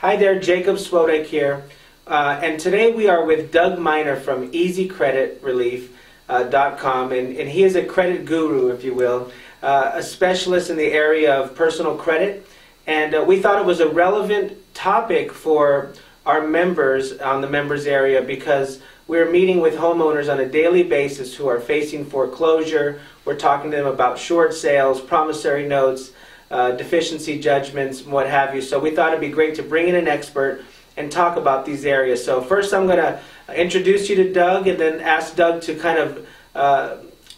Hi there, Jacob Swodek here, and today we are with Doug Miner from EasyCreditRelief.com, and he is a credit guru, if you will, a specialist in the area of personal credit, and we thought it was a relevant topic for our members on the members area because we're meeting with homeowners on a daily basis who are facing foreclosure. We're talking to them about short sales, promissory notes, deficiency judgments, and what have you. So we thought it'd be great to bring in an expert and talk about these areas. So first I'm going to introduce you to Doug and then ask Doug to kind of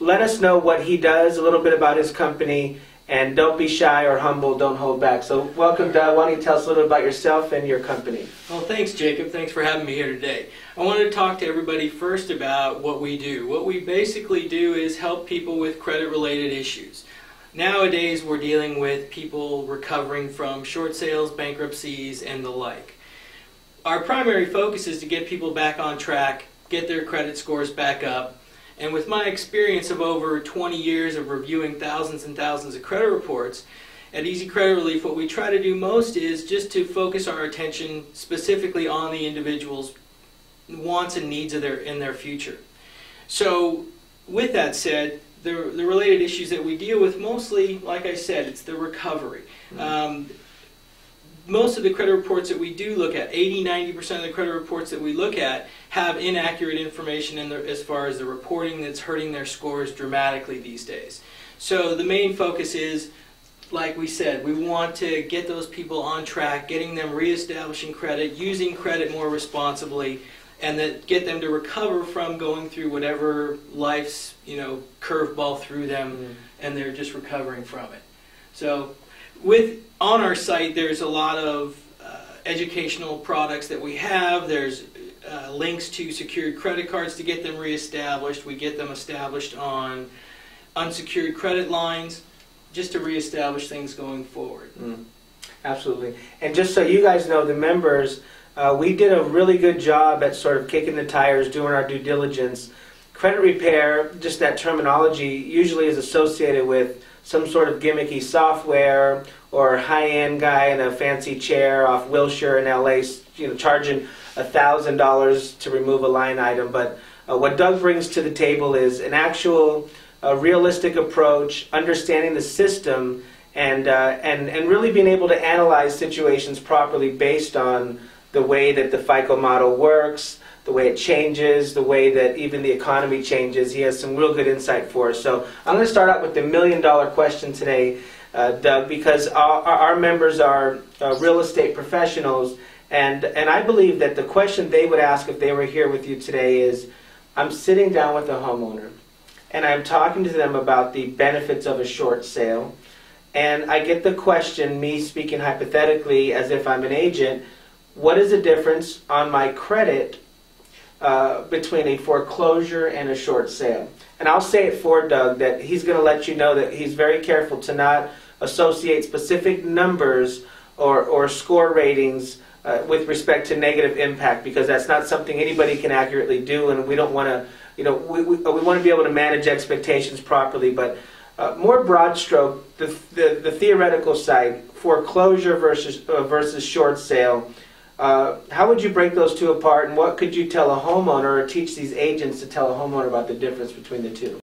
let us know what he does, a little bit about his company, and don't be shy or humble, don't hold back. So welcome, Doug. Why don't you tell us a little bit about yourself and your company? Well, thanks, Jacob. Thanks for having me here today. I wanted to talk to everybody first about what we do. What we basically do is help people with credit-related issues. Nowadays, we're dealing with people recovering from short sales, bankruptcies, and the like. Our primary focus is to get people back on track, get their credit scores back up, and with my experience of over 20 years of reviewing thousands and thousands of credit reports, at Easy Credit Relief, what we try to do most is just to focus our attention specifically on the individual's wants and needs in their future. So, with that said, the related issues that we deal with mostly, like I said, it's the recovery. Most of the credit reports that we do look at, 80–90% of the credit reports that we look at, have inaccurate information as far as the reporting that's hurting their scores dramatically these days. So the main focus is, like we said, we want to get those people on track, getting them reestablishing credit, using credit more responsibly, and that get them to recover from going through whatever life's curveball threw them, and they're just recovering from it. So on our site, there's a lot of educational products that we have. There's links to secured credit cards to get them reestablished. We get them established on unsecured credit lines just to reestablish things going forward. Absolutely. And just so you guys know, the members, we did a really good job at sort of kicking the tires, doing our due diligence. Credit repair, just that terminology, usually is associated with some sort of gimmicky software or high-end guy in a fancy chair off Wilshire in LA, charging $1,000 to remove a line item. But what Doug brings to the table is an actual realistic approach, understanding the system, and really being able to analyze situations properly based on the way that the FICO model works, the way it changes, the way that even the economy changes. He has some real good insight for us. So I'm going to start out with the million-dollar question today, Doug, because our members are real estate professionals, and I believe that the question they would ask if they were here with you today is, I'm sitting down with a homeowner, and I'm talking to them about the benefits of a short sale, and I get the question, me speaking hypothetically as if I'm an agent, what is the difference on my credit between a foreclosure and a short sale? And I'll say it for Doug that he's going to let you know that he's very careful to not associate specific numbers or score ratings with respect to negative impact, because that's not something anybody can accurately do, and we don't want to, we want to be able to manage expectations properly. But more broad stroke, the theoretical side, foreclosure versus short sale. How would you break those two apart, and what could you tell a homeowner or teach these agents to tell a homeowner about the difference between the two?